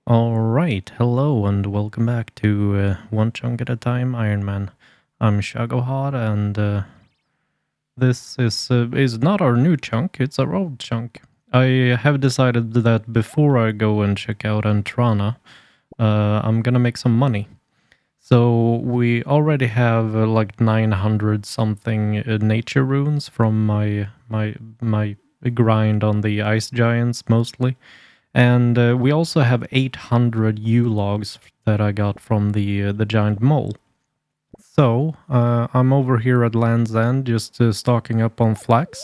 All right, hello and welcome back to One Chunk at a Time Iron Man. I'm Chunkgohod, and this is not our new chunk; it's our old chunk. I have decided that before I go and check out Antrana, I'm gonna make some money. So we already have like 900 something nature runes from my grind on the ice giants mostly. And we also have 800 U logs that I got from the giant mole. So I'm over here at Land's End just stocking up on flax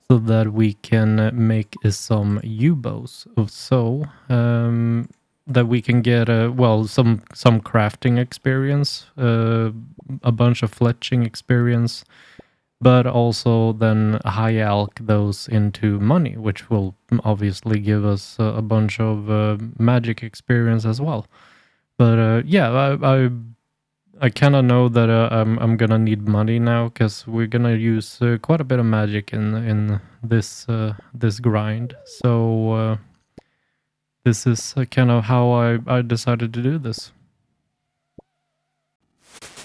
so that we can make some U bows. So that we can get some crafting experience, a bunch of fletching experience, but also then high alch those into money, which will obviously give us a bunch of magic experience as well. But I kind of know that I'm gonna need money now because we're gonna use quite a bit of magic in this grind. So this is kind of how I decided to do this.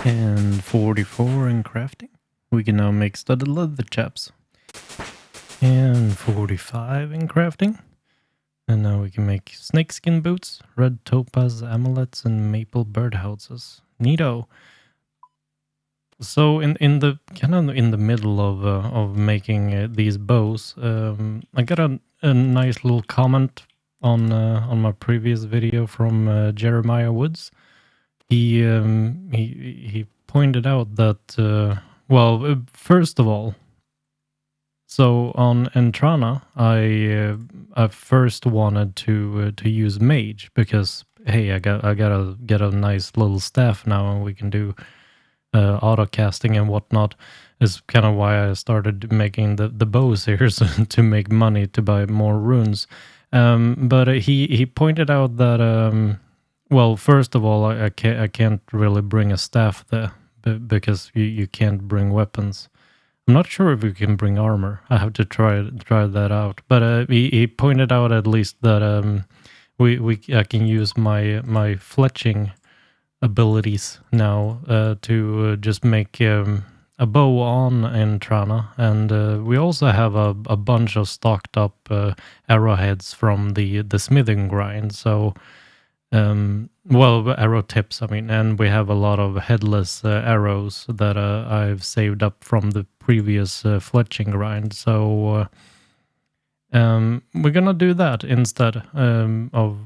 And 44 in crafting. We can now make studded leather chaps. And 45 in crafting. And now we can make snakeskin boots, red topaz amulets, and maple birdhouses. Neato. So in the kind of in the middle of making these bows, I got a nice little comment on my previous video from Jeremiah Woods. He pointed out that first of all, so on Entrana, I first wanted to use mage because hey, I gotta get a nice little staff now, and we can do auto casting and whatnot. Is kind of why I started making the bows here so to make money to buy more runes. But he pointed out that first of all, I can't really bring a staff there because you can't bring weapons. I'm not sure if we can bring armor. I have to try that out. But he pointed out at least that I can use my fletching abilities now to just make a bow on Entrana, and we also have a bunch of stocked up arrowheads from the smithing grind. So arrow tips, I mean, and we have a lot of headless arrows that I've saved up from the previous fletching grind. So we're gonna do that instead of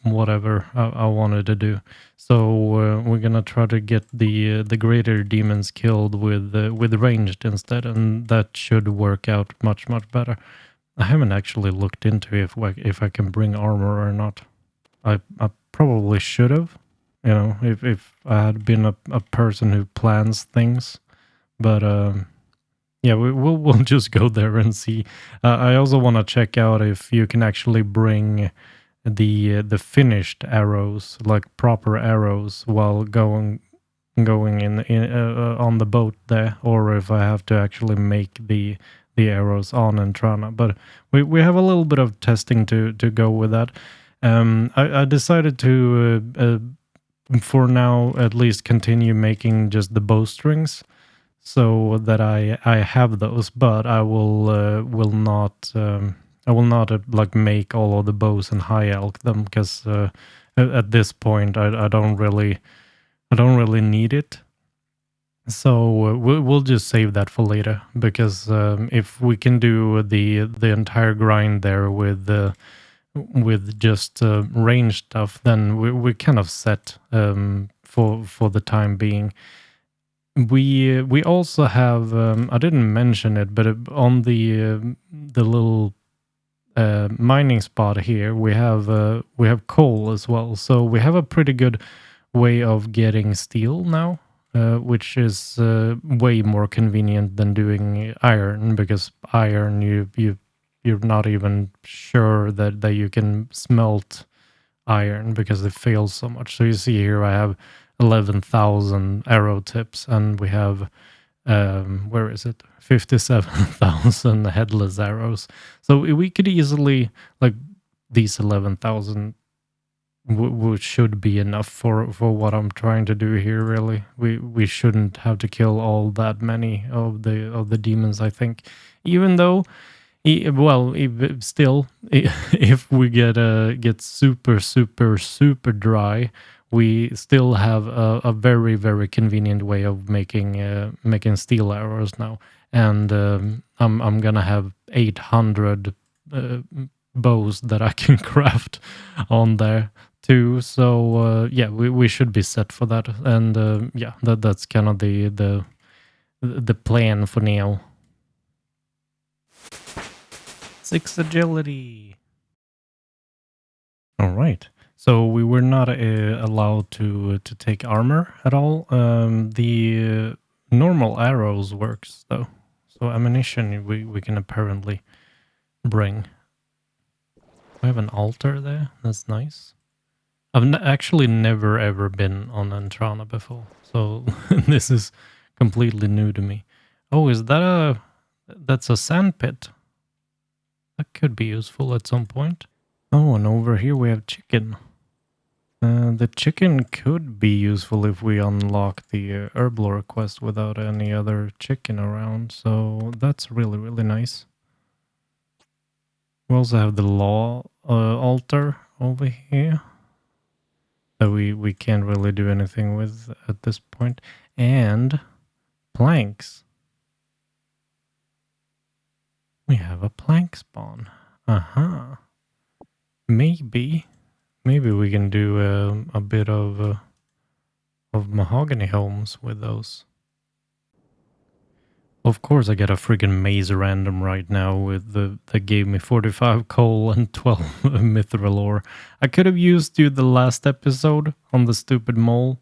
whatever I wanted to do. So we're gonna try to get the greater demons killed with ranged instead, and that should work out much better. I haven't actually looked into if I can bring armor or not. I probably should have, if I had been a person who plans things. But we'll just go there and see. I also want to check out if you can actually bring the finished arrows, like proper arrows, while going in on the boat there, or if I have to actually make the arrows on Entrana. But we have a little bit of testing to go with that. I decided to, for now at least, continue making just the bowstrings, so that I have those. But I will not like make all of the bows and high alch them because at this point I don't really need it. So we'll just save that for later, because if we can do the entire grind there with just range stuff, then we're kind of set for the time being. We also have I didn't mention it, but on the little mining spot here, we have coal as well. So we have a pretty good way of getting steel now, which is way more convenient than doing iron, because iron you're not even sure that you can smelt iron because it fails so much. So you see here I have 11,000 arrow tips, and we have 57,000 headless arrows. So we could easily, like, these 11,000 should be enough for what I'm trying to do here. Really, we shouldn't have to kill all that many of the demons. I think, even though, still, if we get super dry, we still have a very very convenient way of making steel arrows now, and I'm gonna have 800 bows that I can craft on there too. So yeah, we should be set for that, and yeah, that's kind of the plan for now. 6 agility. All right. So we were not allowed to take armor at all. The normal arrows works though. So ammunition we can apparently bring. We have an altar there. That's nice. I've actually never ever been on Entrana before, so this is completely new to me. Oh, is that that's a sand pit? That could be useful at some point. Oh, and over here we have chicken. The chicken could be useful if we unlock the herblore quest without any other chicken around, so that's really, really nice. We also have the law altar over here that we can't really do anything with at this point, and planks. We have a plank spawn. Uh-huh. Maybe we can do a bit of mahogany homes with those. Of course, I got a friggin' maze random right now with that gave me 45 coal and 12 mithril ore. I could have used the last episode on the stupid mole.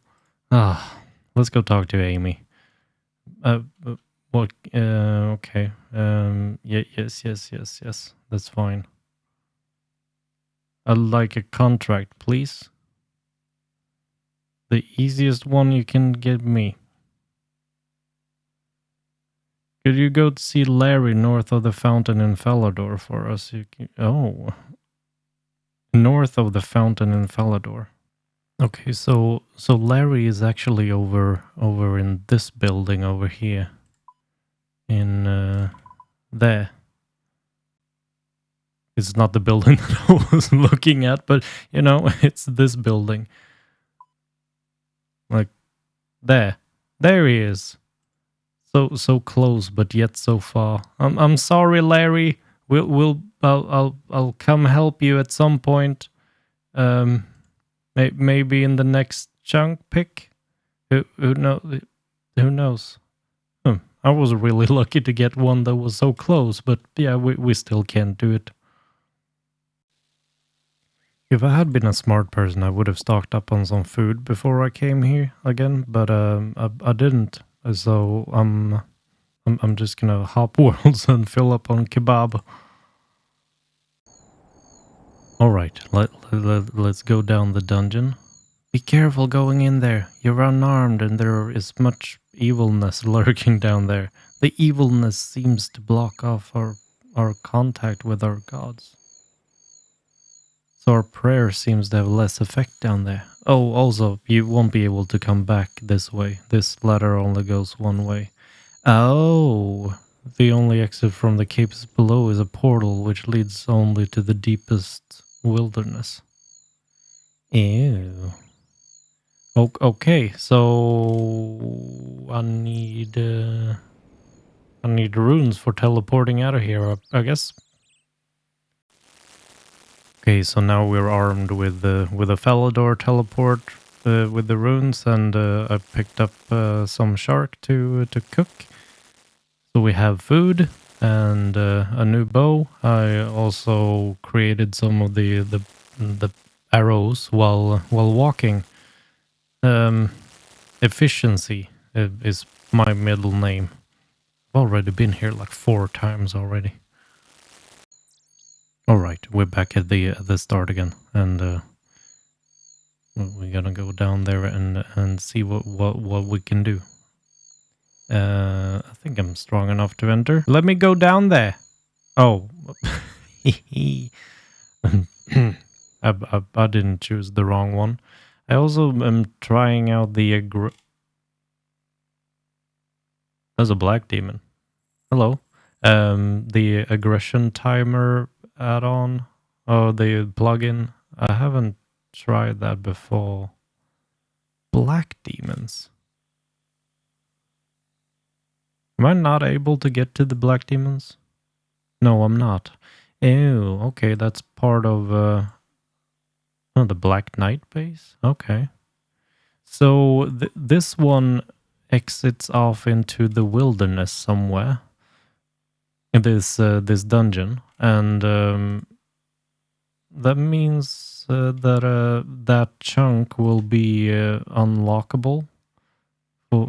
Ah, let's go talk to Amy. What? Okay. Yeah. Yes. That's fine. I'd like a contract, please. The easiest one you can give me. Could you go to see Larry north of the fountain in Falador for us? Oh. North of the fountain in Falador. Okay, so Larry is actually over in this building over here. In there. It's not the building that I was looking at, but you know, it's this building. Like there. There he is. So close, but yet so far. I'm sorry, Larry. I'll come help you at some point. Maybe in the next chunk pick. Who knows? I was really lucky to get one that was so close, but yeah, we still can't do it. If I had been a smart person, I would have stocked up on some food before I came here again, but I didn't. So I'm just gonna hop worlds and fill up on kebab. All right, let's go down the dungeon. Be careful going in there. You're unarmed, and there is much evilness lurking down there. The evilness seems to block off our contact with our gods. So our prayer seems to have less effect down there. Oh, also, you won't be able to come back this way. This ladder only goes one way. Oh, the only exit from the caves below is a portal which leads only to the deepest wilderness. Ew. Okay, so I need runes for teleporting out of here, I guess. Okay, so now we're armed with a Falador teleport with the runes, and I picked up some shark to cook. So we have food and a new bow. I also created some of the arrows while walking. Efficiency is my middle name. I've already been here like 4 times already. All right, we're back at the start again, and we're gonna go down there and see what we can do. I think I'm strong enough to enter. Let me go down there. Oh, I didn't choose the wrong one. I also am trying out the There's a black demon. Hello. The aggression timer add-on. Oh, the plugin. I haven't tried that before. Black demons. Am I not able to get to the black demons? No, I'm not. Ew, okay, that's part of oh, the Black Knight base? Okay. So this one exits off into the wilderness somewhere in this dungeon, and that means that chunk will be unlockable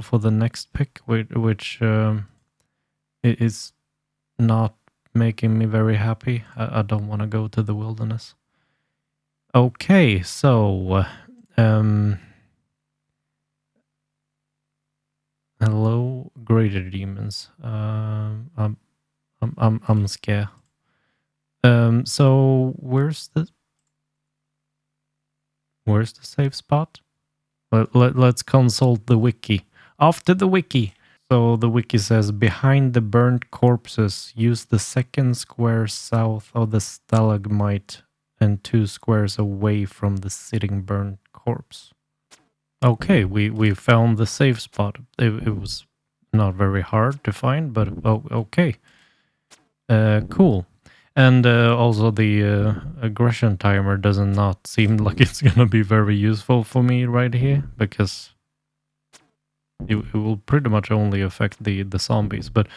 for the next pick, which is not making me very happy. I don't want to go to the wilderness. Okay, so hello, greater demons. I'm scared. So where's the safe spot? Let's consult the wiki. Off to the wiki. So the wiki says, behind the burnt corpses, use the second square south of the stalagmite and 2 squares away from the sitting burnt corpse. Okay, we found the safe spot. It was not very hard to find, but okay. Cool. And also the aggression timer does not seem like it's gonna be very useful for me right here, because it will pretty much only affect the zombies. But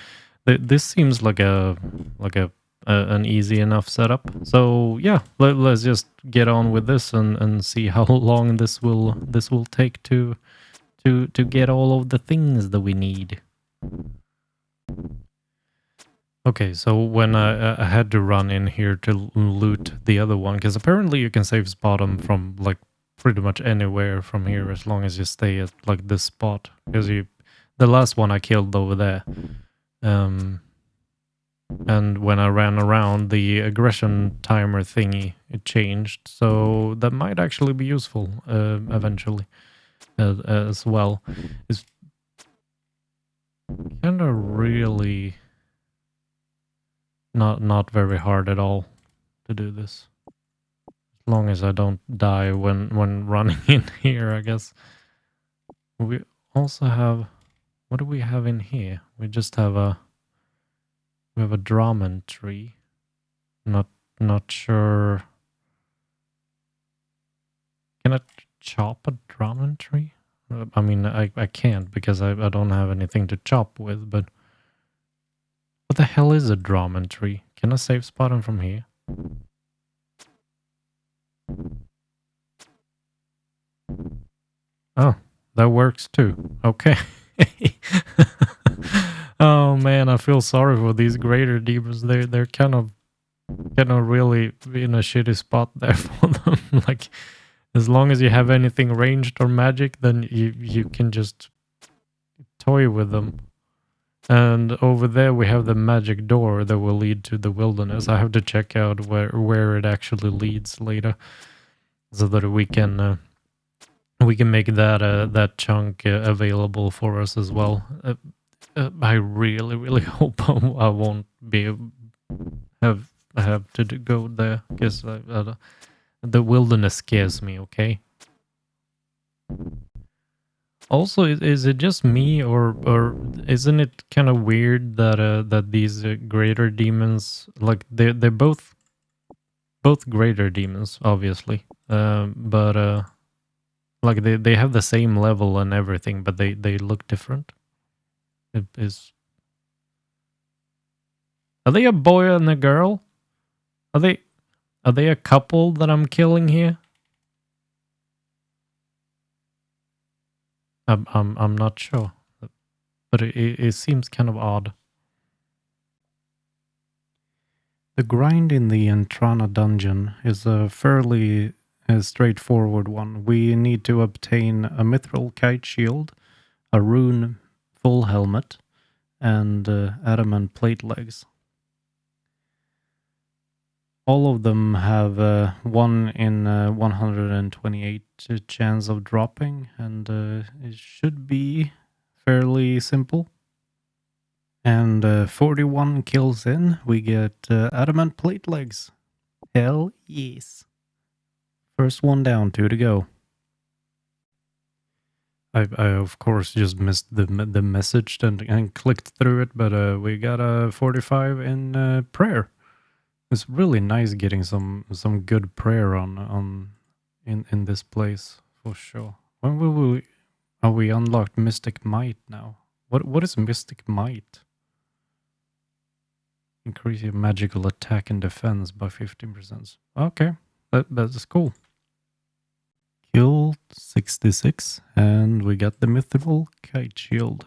this seems like an easy enough setup. So yeah, let's just get on with this and see how long this will take to get all of the things that we need. Okay, so when I had to run in here to loot the other one, because apparently you can save spot them from like pretty much anywhere from here as long as you stay at like this spot. Because the last one I killed over there, and when I ran around, the aggression timer thingy it changed, so that might actually be useful eventually as well. It's kind of really not very hard at all to do this, as long as I don't die when running in here, I guess. We also have, what do we have in here? We just have a Dramen tree. Not sure. Can I chop a Dramen tree? I mean, I can't because I don't have anything to chop with, but what the hell is a Dramen tree? Can I save spot him from here? Oh, that works too. Okay. Oh man, I feel sorry for these greater demons. They're kind of really in a shitty spot there for them. Like, as long as you have anything ranged or magic, then you can just toy with them. And over there we have the magic door that will lead to the wilderness. I have to check out where it actually leads later, so that we can make that chunk available for us as well. I really hope I won't be have to go there, because the wilderness scares me. Okay. Also, is it just me, or isn't it kind of weird that that these greater demons, like they're both greater demons, obviously, but like they have the same level and everything, but they look different. It is. Are they a boy and a girl? Are they a couple that I'm killing here? I'm not sure, but it seems kind of odd. The grind in the Entrana dungeon is a fairly straightforward one. We need to obtain a mithril kite shield, a rune full helmet, and adamant plate legs. all of them have 1 in 128 chance of dropping, and it should be fairly simple. And 41 kills in, we get adamant plate legs. Hell yes. First one down, 2 to go. I of course just missed the message and clicked through it, but we got a 45 in prayer. It's really nice getting some good prayer on in this place for sure. When will we? Oh, we unlocked Mystic Might now. What is Mystic Might? Increase your magical attack and defense by 15%. Okay, that's cool. Killed 66, and we got the mythical kite shield.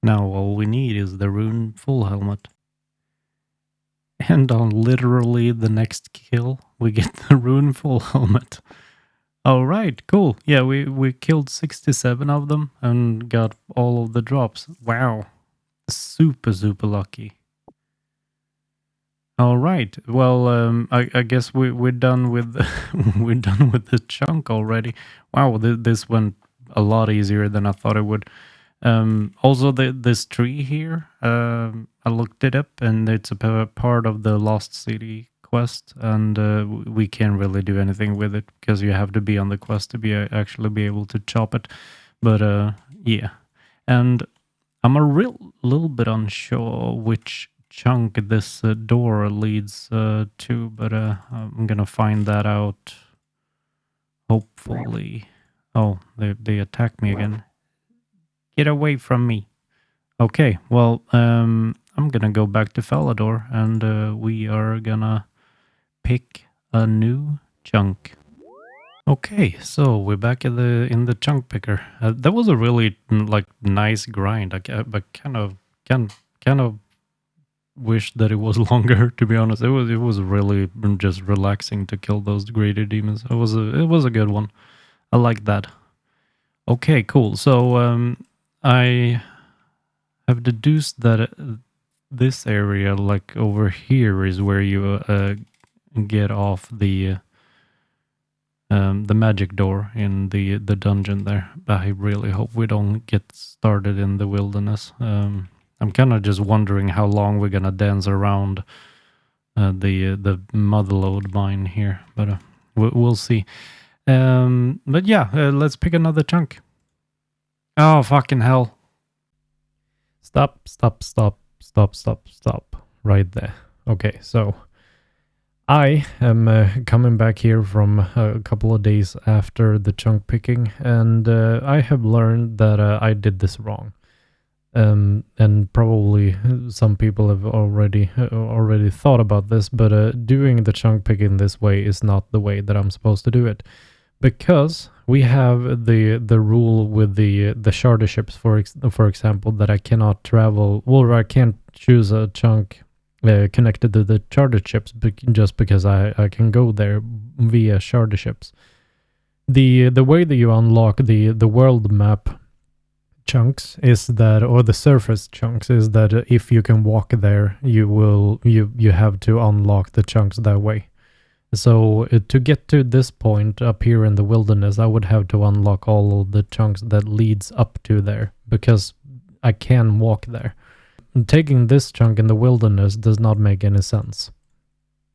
Now all we need is the rune full helmet. And on literally the next kill, we get the rune full helmet. All right, cool. Yeah, we killed 67 of them and got all of the drops. Wow, super lucky. All right. Well, I guess we're done with we're done with the chunk already. Wow, this went a lot easier than I thought it would. Also, this tree here, I looked it up, and it's a part of the Lost City quest, and we can't really do anything with it because you have to be on the quest to actually be able to chop it. But yeah, and I'm a little bit unsure which chunk this door leads to, but I'm gonna find that out. Hopefully. Oh, they attack me again. Get away from me. Okay, well, I'm gonna go back to Falador, and we are gonna pick a new chunk. Okay, so we're back in the chunk picker. That was a really nice grind. I kind of wish that it was longer. To be honest, it was really just relaxing to kill those greater demons. It was a good one. I like that. Okay, cool. So I have deduced that this area, like over here, is where you get off the magic door in the dungeon there. I really hope we don't get started in the wilderness. I'm kind of just wondering how long we're gonna dance around the motherlode mine here, but we'll see. But yeah, let's pick another chunk. Oh, fucking hell. Stop. Right there. Okay, so I am coming back here from a couple of days after the chunk picking, and I have learned that I did this wrong. And probably some people have already thought about this, but doing the chunk picking this way is not the way that I'm supposed to do it, because we have the rule with the charter ships, for example, that I cannot travel, or I can't choose a chunk connected to the charter ships just because I can go there via charter ships. The way that you unlock the world map chunks is that, or the surface chunks is that if you can walk there, you have to unlock the chunks that way. So to get to this point up here in the wilderness, I would have to unlock all of the chunks that leads up to there, because I can walk there. Taking this chunk in the wilderness does not make any sense,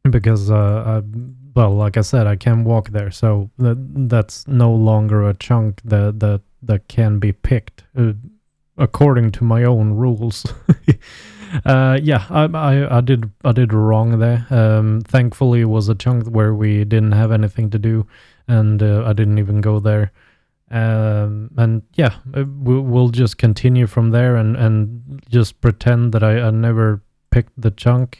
because well, like I said, I can walk there, so that's no longer a chunk that can be picked according to my own rules. Yeah, I did wrong there. Thankfully, it was a chunk where we didn't have anything to do, and I didn't even go there. And yeah, we'll just continue from there and just pretend that I never picked the chunk.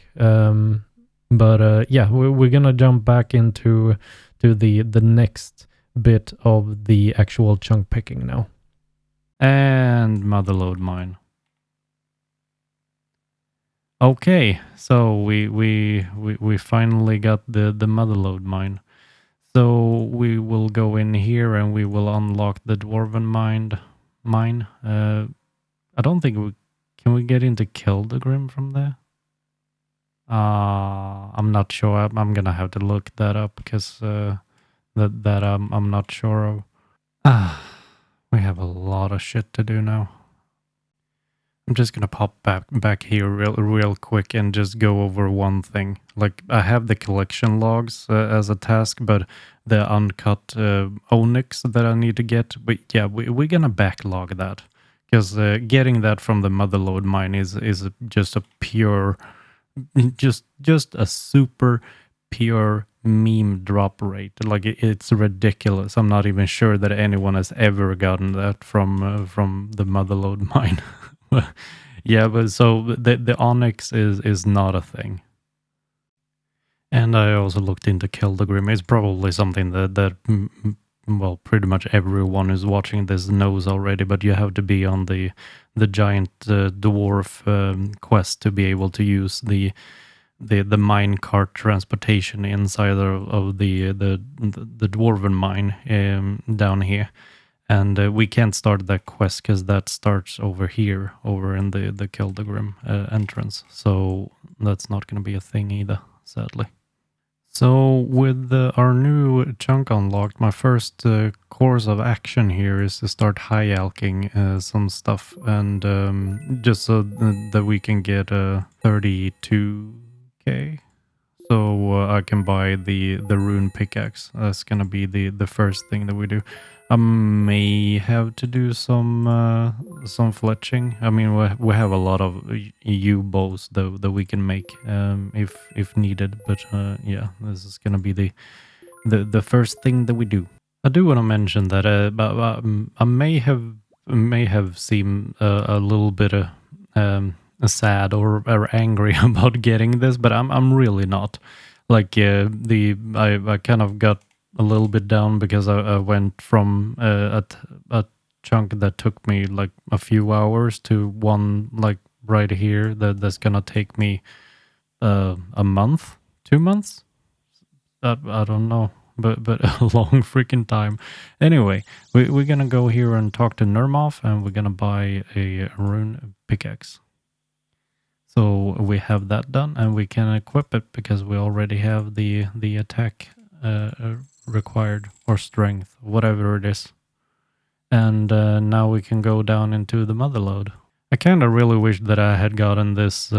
But yeah, we're gonna jump back into the next bit of the actual chunk picking now. And motherlode mine. Okay, so we finally got the motherlode mine. So we will go in here and we will unlock the dwarven mine. I don't think can we get into Keldagrim from there? I'm not sure. I'm gonna have to look that up because I'm not sure of. Ah, we have a lot of shit to do now. I'm just gonna pop back here real quick and just go over one thing. Like I have the collection logs as a task, but the uncut onyx that I need to get. But yeah, we're gonna backlog that because getting that from the motherlode mine is just a pure, just a super pure meme drop rate. Like it's ridiculous. I'm not even sure that anyone has ever gotten that from the motherlode mine. Yeah, but so the onyx is not a thing. And I also looked into Keldagrim. It's probably something well, pretty much everyone who's watching this knows already. But you have to be on the giant dwarf quest to be able to use the mine cart transportation inside of the dwarven mine down here. And we can't start that quest because that starts over here, over in the Keldagrim entrance. So that's not going to be a thing either, sadly. So with our new chunk unlocked, my first course of action here is to start high alking some stuff, and just so that we can get 32k. So I can buy the rune pickaxe. That's gonna be the first thing that we do. I may have to do some fletching. I mean, we have a lot of U bows that we can make if needed. But yeah, this is gonna be the first thing that we do. I do want to mention that I may have seemed a little bit sad or angry about getting this, but I'm really not. Like I kind of got a little bit down because I went from a chunk that took me like a few hours to one like right here that's gonna take me a month, 2 months. I don't know, but a long freaking time. Anyway, we're gonna go here and talk to Nermoth, and we're gonna buy a rune pickaxe. So we have that done, and we can equip it because we already have the attack required, or strength, whatever it is. And now we can go down into the motherlode. I kind of really wish that I had gotten this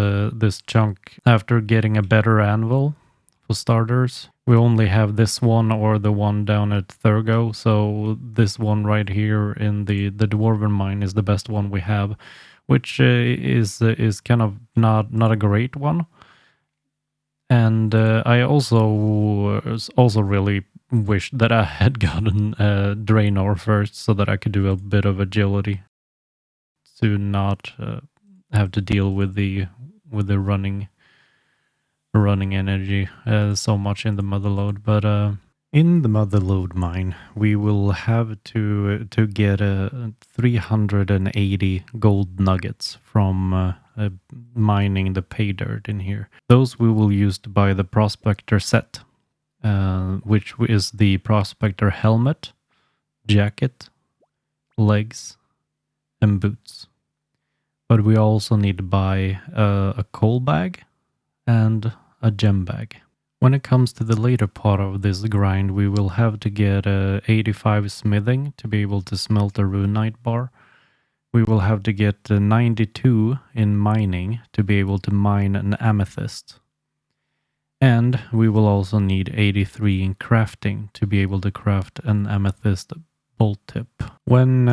chunk after getting a better anvil. For starters, we only have this one or the one down at Thurgo, so this one right here in the dwarven mine is the best one we have, which is kind of not a great one. And I also really wish that I had gotten Draenor first, so that I could do a bit of agility to not have to deal with the running energy so much in the motherlode. But in the motherlode mine, we will have to get 380 gold nuggets from mining the pay dirt in here. Those we will use to buy the prospector set, which is the prospector helmet, jacket, legs, and boots. But we also need to buy a coal bag and a gem bag. When it comes to the later part of this grind, we will have to get 85 smithing to be able to smelt a runite bar. We will have to get 92 in mining to be able to mine an amethyst. And we will also need 83 in crafting to be able to craft an amethyst bolt tip. When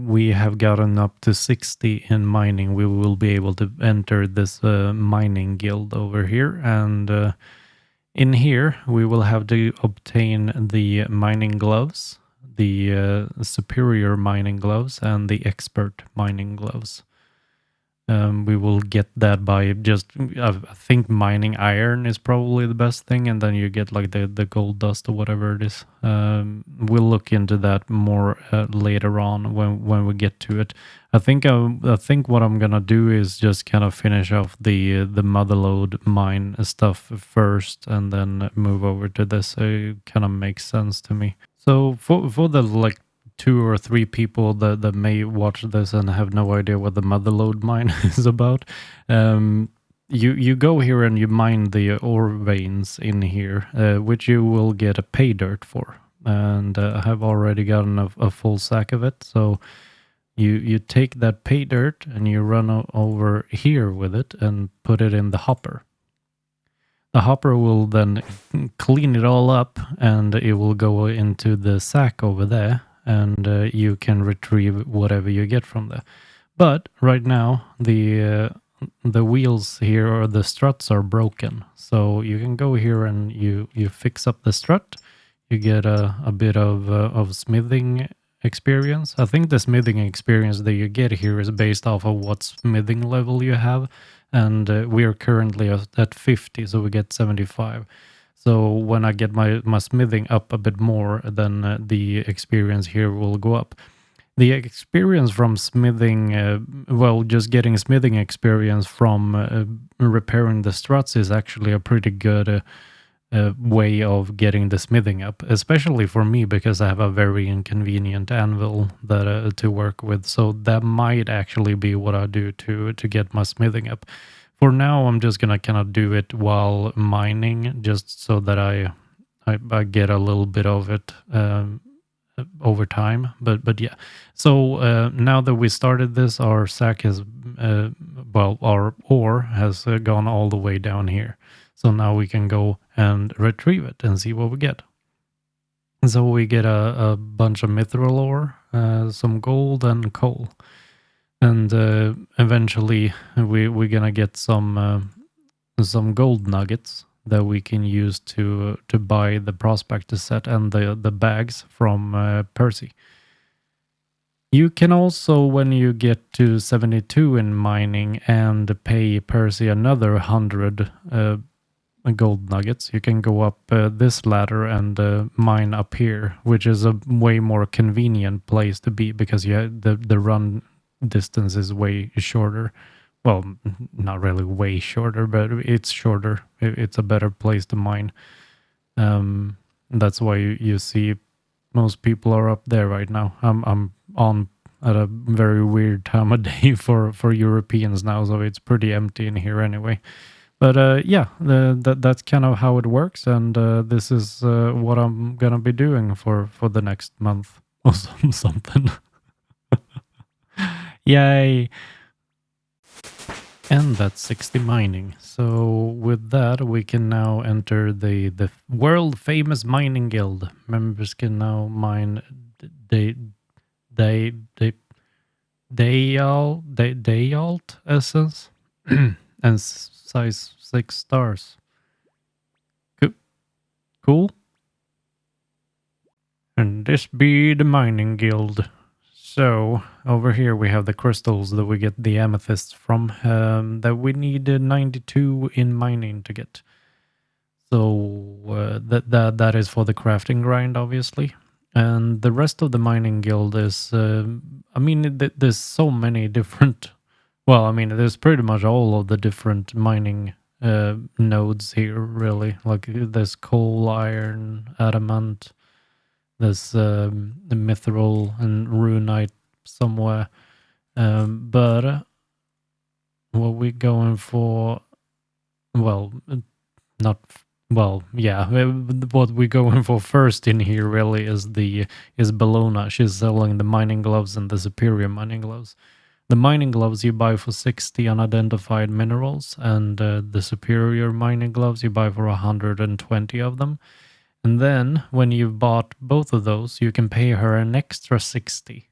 we have gotten up to 60 in mining, we will be able to enter this mining guild over here. And in here, we will have to obtain the mining gloves, the superior mining gloves, and the expert mining gloves. We will get that by just, I think mining iron is probably the best thing, and then you get like the gold dust or whatever it is. We'll look into that more later on when we get to it. I think what I'm gonna do is just kind of finish off the motherlode mine stuff first, and then move over to this. It kind of makes sense to me. So for the like 2 or 3 people that may watch this and have no idea what the motherlode mine is about. you go here and you mine the ore veins in here, which you will get a pay dirt for. And I have already gotten a full sack of it. So you take that pay dirt and you run over here with it and put it in the hopper. The hopper will then clean it all up and it will go into the sack over there, and you can retrieve whatever you get from there. But right now the wheels here, or the struts, are broken. So you can go here and you fix up the strut. You get a bit of smithing experience. I think the smithing experience that you get here is based off of what smithing level you have. And we are currently at 50, so we get 75. So when I get my smithing up a bit more, then the experience here will go up. The experience from smithing, just getting smithing experience from repairing the struts is actually a pretty good way of getting the smithing up, especially for me because I have a very inconvenient anvil that to work with. So that might actually be what I do to get my smithing up. For now, I'm just gonna kind of do it while mining, just so that I get a little bit of it over time. But yeah. So now that we started this, our sack has our ore has gone all the way down here. So now we can go and retrieve it and see what we get. So we get a bunch of mithril ore, some gold and coal. And eventually we're gonna get some gold nuggets that we can use to buy the prospector set and the bags from Percy. You can also, when you get to 72 in mining and pay Percy another 100 gold nuggets, you can go up this ladder and mine up here, which is a way more convenient place to be because the run distance is way shorter. Well, not really way shorter, but it's shorter. It's a better place to mine. That's why you see most people are up there right now. I'm on at a very weird time of day for Europeans now, so it's pretty empty in here anyway. But yeah, that's kind of how it works, and this is what I'm gonna be doing for the next month or something. Yay! And that's 60 mining. So with that, we can now enter the world famous mining guild. Members can now mine Dayalt essence and size 6 stars. Cool. And this be the mining guild. So over here we have the crystals that we get the amethysts from, that we need 92 in mining to get. So that is for the crafting grind, obviously. And the rest of the mining guild is, there's so many different. Well, I mean, there's pretty much all of the different mining nodes here, really. Like there's coal, iron, adamant. There's mithril and runite somewhere. But what we're going for, well, not, well, yeah, what we're going for first in here really is Bellona. She's selling the mining gloves and the superior mining gloves. The mining gloves you buy for 60 unidentified minerals, and the superior mining gloves you buy for 120 of them. And then when you've bought both of those, you can pay her an extra 60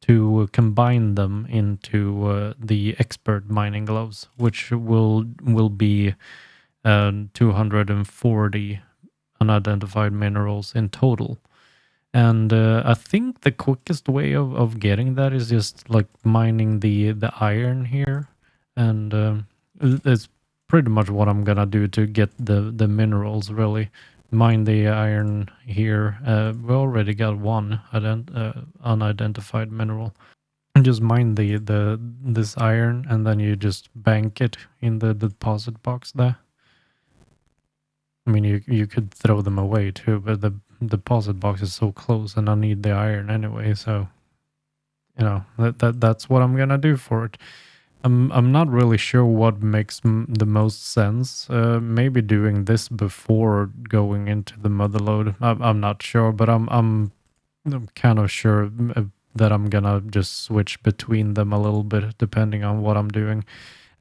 to combine them into the expert mining gloves, which will be 240 unidentified minerals in total. And I think the quickest way of getting that is just like mining the iron here. And it's pretty much what I'm gonna do to get the minerals, really. Mine the iron here. We already got one unidentified mineral. And just mine this iron, and then you just bank it in the deposit box there. I mean, you could throw them away too, but the deposit box is so close, and I need the iron anyway. So, you know, that's what I'm gonna do for it. I'm not really sure what makes the most sense. Maybe doing this before going into the motherload. I'm not sure, but I'm kind of sure that I'm gonna just switch between them a little bit depending on what I'm doing.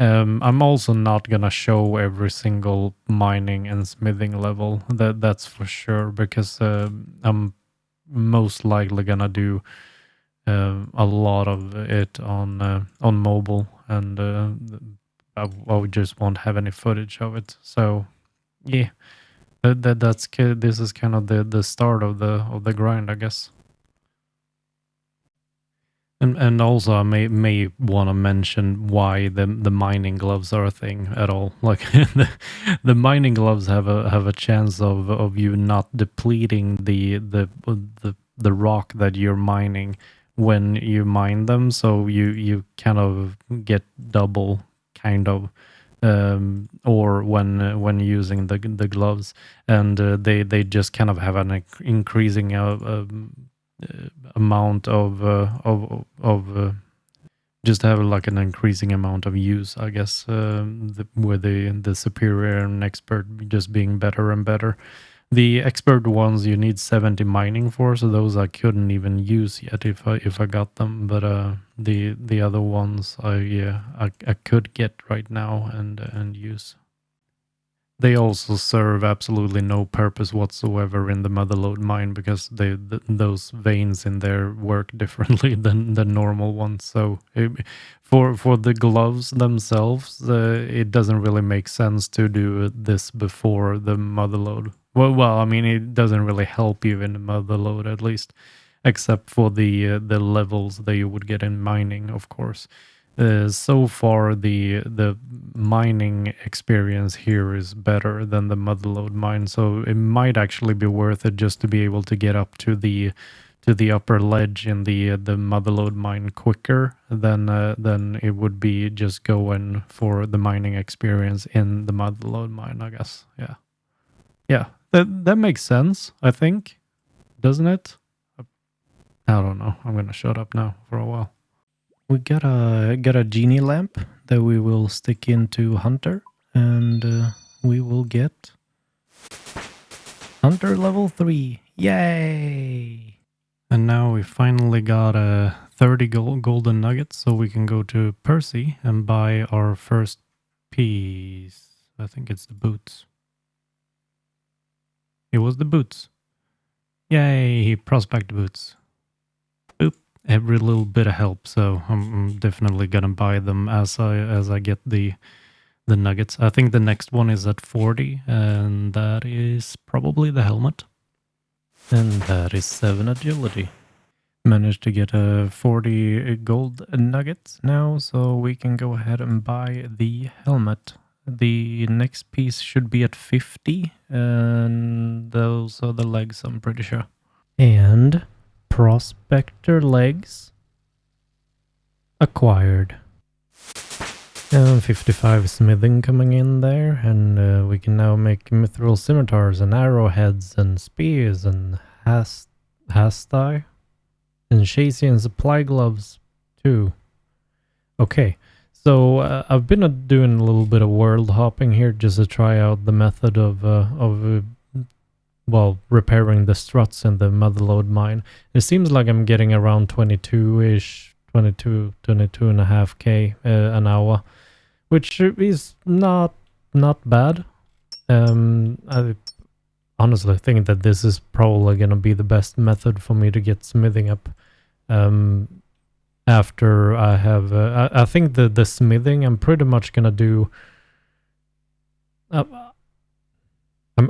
I'm also not gonna show every single mining and smithing level. That's for sure, because I'm most likely gonna do a lot of it on mobile, and I just won't have any footage of it. So yeah, this is kind of the start of the grind, I guess. And also I may want to mention why the mining gloves are a thing at all. Like the mining gloves have a chance of you not depleting the rock that you're mining when you mine them, so you kind of get double kind of, or when using the gloves, and they just kind of have an increasing amount of just have like an increasing amount of use, I guess, with the superior and expert just being better and better. The expert ones you need 70 mining for, so those I couldn't even use yet if I got them. But the other ones I could get right now and use. They also serve absolutely no purpose whatsoever in the motherlode mine, because those veins in there work differently than the normal ones. So for the gloves themselves, it doesn't really make sense to do this before the motherlode. Well, I mean, it doesn't really help you in the motherlode, at least, except for the levels that you would get in mining, of course. So far, the mining experience here is better than the motherlode mine, so it might actually be worth it just to be able to get up to the upper ledge in the motherlode mine quicker than it would be just going for the mining experience in the motherlode mine, I guess. Yeah, that makes sense, I think, doesn't it? I don't know. I'm gonna shut up now for a while. We got a genie lamp that we will stick into Hunter, and we will get Hunter level 3. Yay! And now we finally got 30 golden nuggets, so we can go to Percy and buy our first piece. I think it's the boots. It was the boots. Yay! Prospect boots. Every little bit of help, so I'm definitely gonna buy them as I get the nuggets. I think the next one is at 40, and that is probably the helmet. And that is 7 agility. Managed to get a 40 gold nuggets now, so we can go ahead and buy the helmet. The next piece should be at 50, and those are the legs, I'm pretty sure. And prospector legs acquired. 55 smithing coming in there, and we can now make mithril scimitars and arrowheads and spears and hastai and Shasian supply gloves too. Okay, so I've been doing a little bit of world hopping here just to try out the method of well, repairing the struts in the motherlode mine. It seems like I'm getting around 22-ish, 22.5k an hour, which is not bad. I honestly think that this is probably going to be the best method for me to get smithing up. After I have, I think the smithing, I'm pretty much going to do...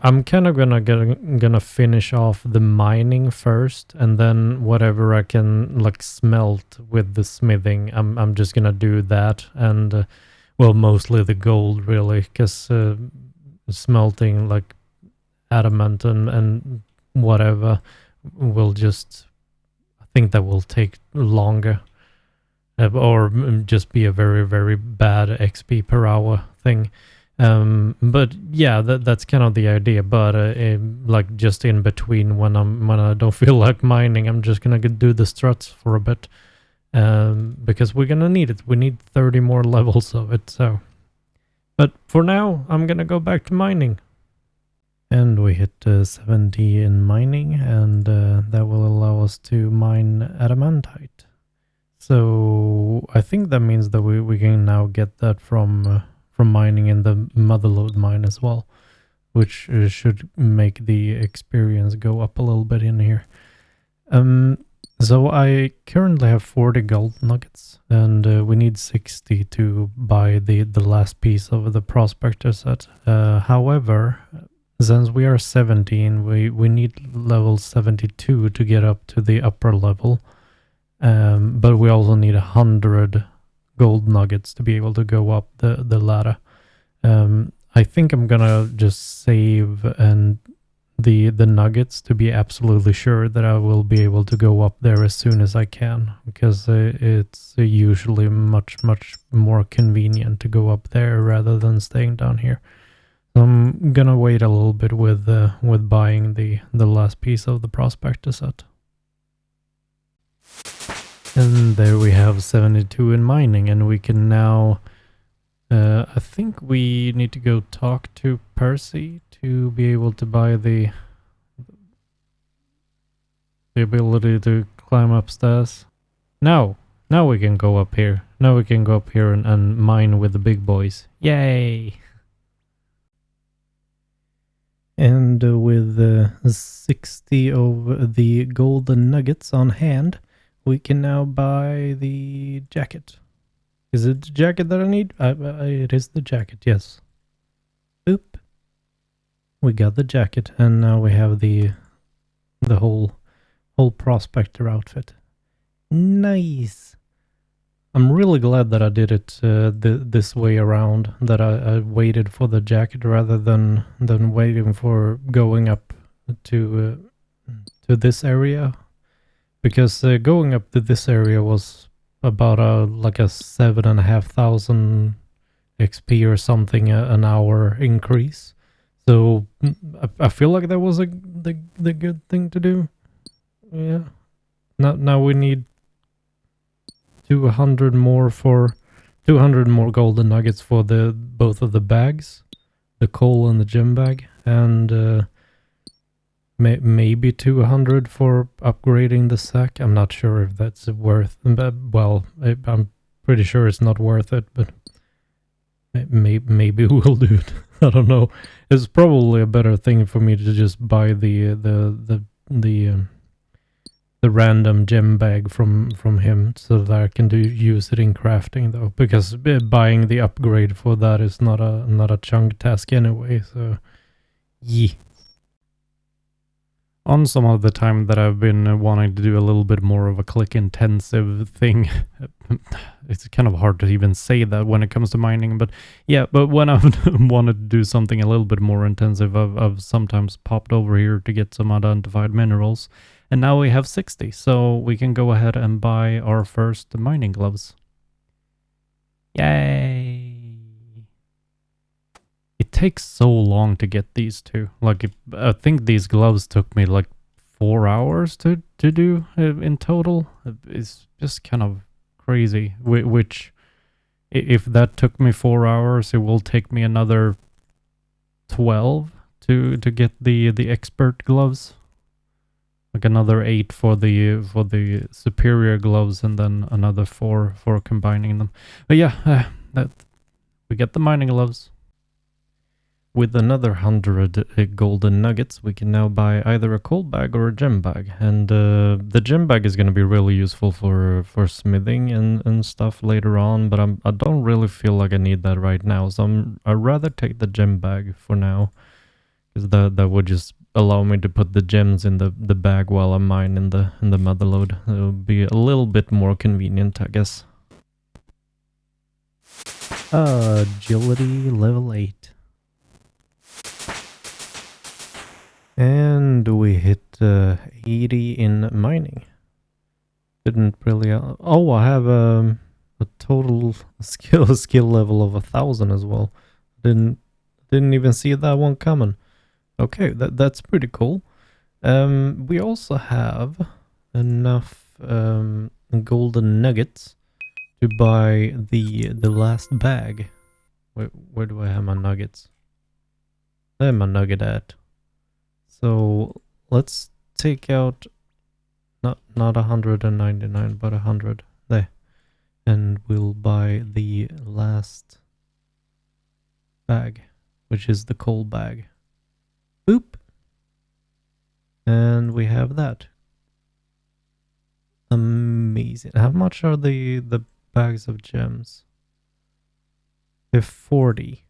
I'm kind of gonna finish off the mining first, and then whatever I can like smelt with the smithing, I'm just gonna do that, and well, mostly the gold really, because smelting like adamant and whatever will just, I think that will take longer, or just be a very, very bad XP per hour thing. But yeah, that's kind of the idea. But like just in between, when I don't feel like mining, I'm just gonna do the struts for a bit, because we're gonna need it. We need 30 more levels of it, so. But for now, I'm gonna go back to mining. And we hit 70 in mining, and that will allow us to mine adamantite. So I think that means that we can now get that from mining in the motherlode mine as well, which should make the experience go up a little bit in here. So I currently have 40 gold nuggets, and we need 60 to buy the last piece of the prospector set. However, since we are 17, we need level 72 to get up to the upper level. But we also need 100 gold nuggets to be able to go up the ladder. I think I'm gonna just save and the nuggets to be absolutely sure that I will be able to go up there as soon as I can, because it's usually much more convenient to go up there rather than staying down here. So I'm gonna wait a little bit with buying the last piece of the prospector set. And there we have 72 in mining, and we can now, I think we need to go talk to Percy to be able to buy the ability to climb upstairs. Now we can go up here. Now we can go up here and mine with the big boys. Yay! And with 60 of the golden nuggets on hand, we can now buy the jacket. Is it the jacket that I need? It is the jacket, yes. Boop. We got the jacket, and now we have the whole prospector outfit. Nice. I'm really glad that I did it this way around, that I waited for the jacket rather than waiting for going up to this area. Because going up to this area was about like a 7,500 XP or something an hour increase. So I feel like that was the good thing to do. Yeah. Now we need 200 more golden nuggets for both of the bags, the coal and the gem bag, and maybe 200 for upgrading the sack. I'm not sure if that's worth. Well, I'm pretty sure it's not worth it, but maybe we'll do it. I don't know. It's probably a better thing for me to just buy the random gem bag from him, so that I can use it in crafting, though, because buying the upgrade for that is not a chunk task anyway. So yeah. On some of the time that I've been wanting to do a little bit more of a click intensive thing, it's kind of hard to even say that when it comes to mining, but yeah, but when I've wanted to do something a little bit more intensive, I've sometimes popped over here to get some identified minerals, and now we have 60, so we can go ahead and buy our first mining gloves. Yay! It takes so long to get these two. Like, I think these gloves took me like 4 hours to do in total. It's just kind of crazy. Which, if that took me 4 hours, it will take me another 12 to get the expert gloves. Like another 8 for the superior gloves, and then another 4 for combining them. But yeah, we get the mining gloves. With another 100 golden nuggets, we can now buy either a coal bag or a gem bag. And the gem bag is going to be really useful for smithing and stuff later on, but I don't really feel like I need that right now. So I'd rather take the gem bag for now, because that would just allow me to put the gems in the bag while I'm mining the motherlode. It'll be a little bit more convenient, I guess. Agility level 8. And we hit 80 in mining. Didn't really... oh, I have a total skill level of 1,000 as well. Didn't even see that one coming. Okay, that's pretty cool. We also have enough golden nuggets to buy the last bag. Where do I have my nuggets? There my nugget at. So let's take out not 199 but 100 there, and we'll buy the last bag, which is the coal bag. Boop. And we have that. Amazing. How much are the bags of gems? They're 40.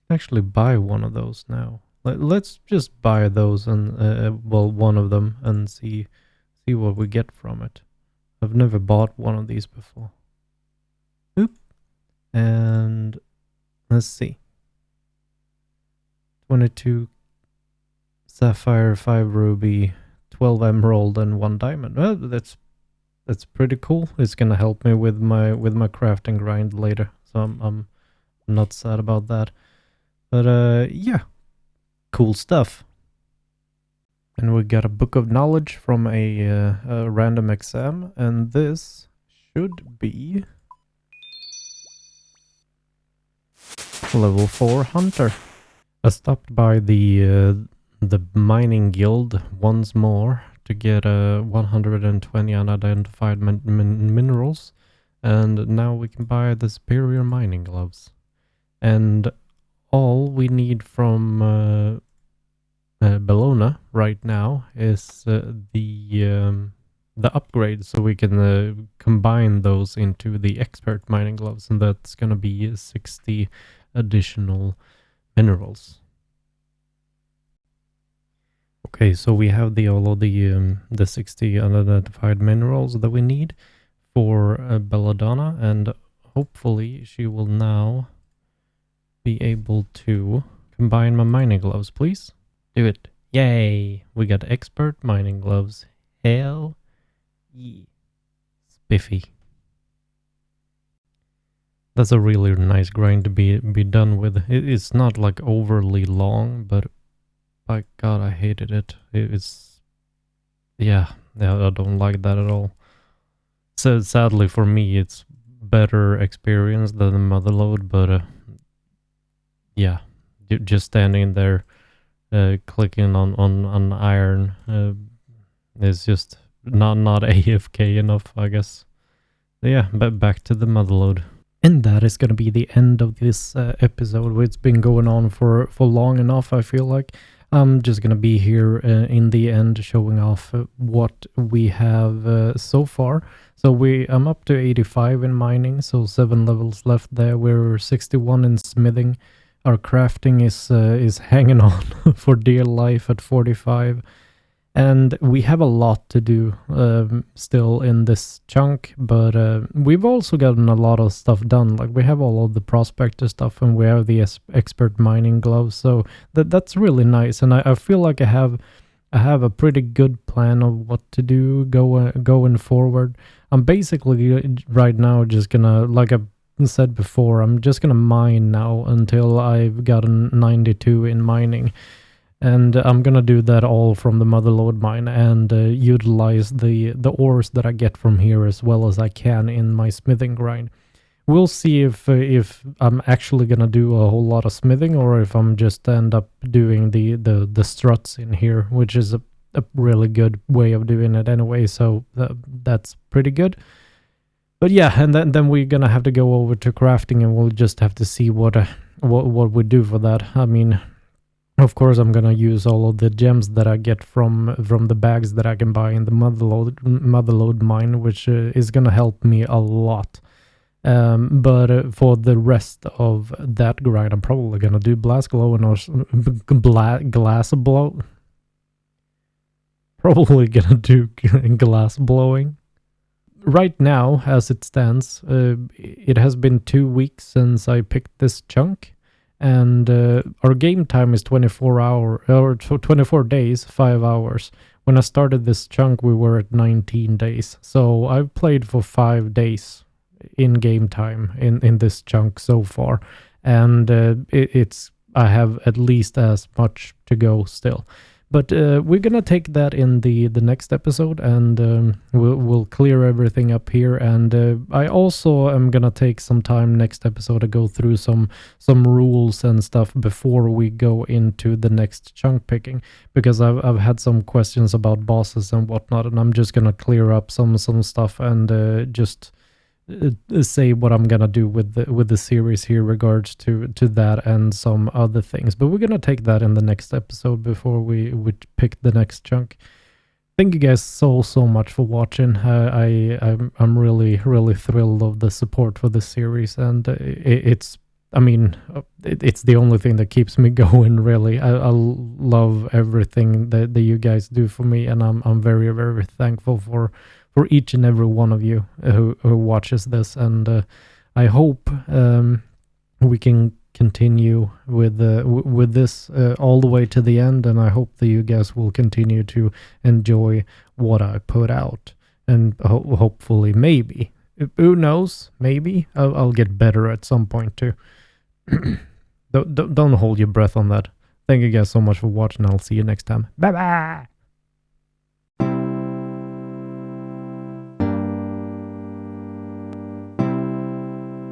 Actually buy one of those now. Let's just buy those and well, one of them, and see what we get from it. I've never bought one of these before. Oop. And let's see. 22 sapphire, 5 ruby, 12 emerald, and 1 diamond. Well, that's pretty cool. It's gonna help me with my crafting grind later, so I'm not sad about that. But yeah, cool stuff. And we got a book of knowledge from a random exam, and this should be level 4 hunter. I stopped by the mining guild once more to get 120 unidentified minerals, and now we can buy the superior mining gloves. And all we need from Bellona right now is the upgrade, so we can combine those into the expert mining gloves, and that's gonna be 60 additional minerals. Okay, so we have all of the 60 unidentified minerals that we need for Belladonna, and hopefully she will now be able to combine my mining gloves. Please do it. Yay! We got expert mining gloves. Hell yeah. Spiffy. That's a really nice grind to be done with. It's not like overly long, but by God, I hated it. It's yeah, I don't like that at all. So sadly for me, it's better experience than the motherload, but yeah, just standing there, clicking on iron, is just not AFK enough, I guess. Yeah, but back to the motherload. And that is going to be the end of this episode. It's been going on for long enough, I feel like. I'm just going to be here in the end showing off what we have so far. So I'm up to 85 in mining, so 7 levels left there. We're 61 in smithing. Our crafting is hanging on for dear life at 45. And we have a lot to do still in this chunk, but we've also gotten a lot of stuff done. Like, we have all of the prospector stuff, and we have the expert mining gloves, so that's really nice. And I feel like I have a pretty good plan of what to do going forward. I'm basically right now just gonna, like I said before, I'm just gonna mine now until I've gotten 92 in mining. And I'm gonna do that all from the motherlode mine, and utilize the ores that I get from here as well as I can in my smithing grind. We'll see if I'm actually gonna do a whole lot of smithing, or if I'm just end up doing the struts in here, which is a really good way of doing it anyway. So that's pretty good. But yeah, and then we're gonna have to go over to crafting, and we'll just have to see what we do for that. I mean, of course, I'm gonna use all of the gems that I get from the bags that I can buy in the motherlode mine, which is gonna help me a lot. But for the rest of that grind, I'm probably gonna do blast glowing or glass blow. Probably gonna do glass blowing. Right now, as it stands, it has been 2 weeks since I picked this chunk. And our game time is 24 days, 5 hours. When I started this chunk, we were at 19 days. So I've played for 5 days in game time in this chunk so far. And I have at least as much to go still. But we're gonna take that in the next episode, and we'll clear everything up here. And I also am gonna take some time next episode to go through some rules and stuff before we go into the next chunk picking, because I've had some questions about bosses and whatnot, and I'm just gonna clear up some stuff and just say what I'm gonna do with the series here regards to that and some other things. But we're gonna take that in the next episode before we pick the next chunk. Thank you guys so much for watching. I'm really thrilled of the support for this series, and it's it's the only thing that keeps me going, really. I love everything that you guys do for me, and I'm very thankful for each and every one of you who watches this. And I hope we can continue with this all the way to the end, and I hope that you guys will continue to enjoy what I put out, and hopefully, maybe, who knows, maybe I'll get better at some point too. Don't hold your breath on that. Thank you guys so much for watching. I'll see you next time. Bye bye.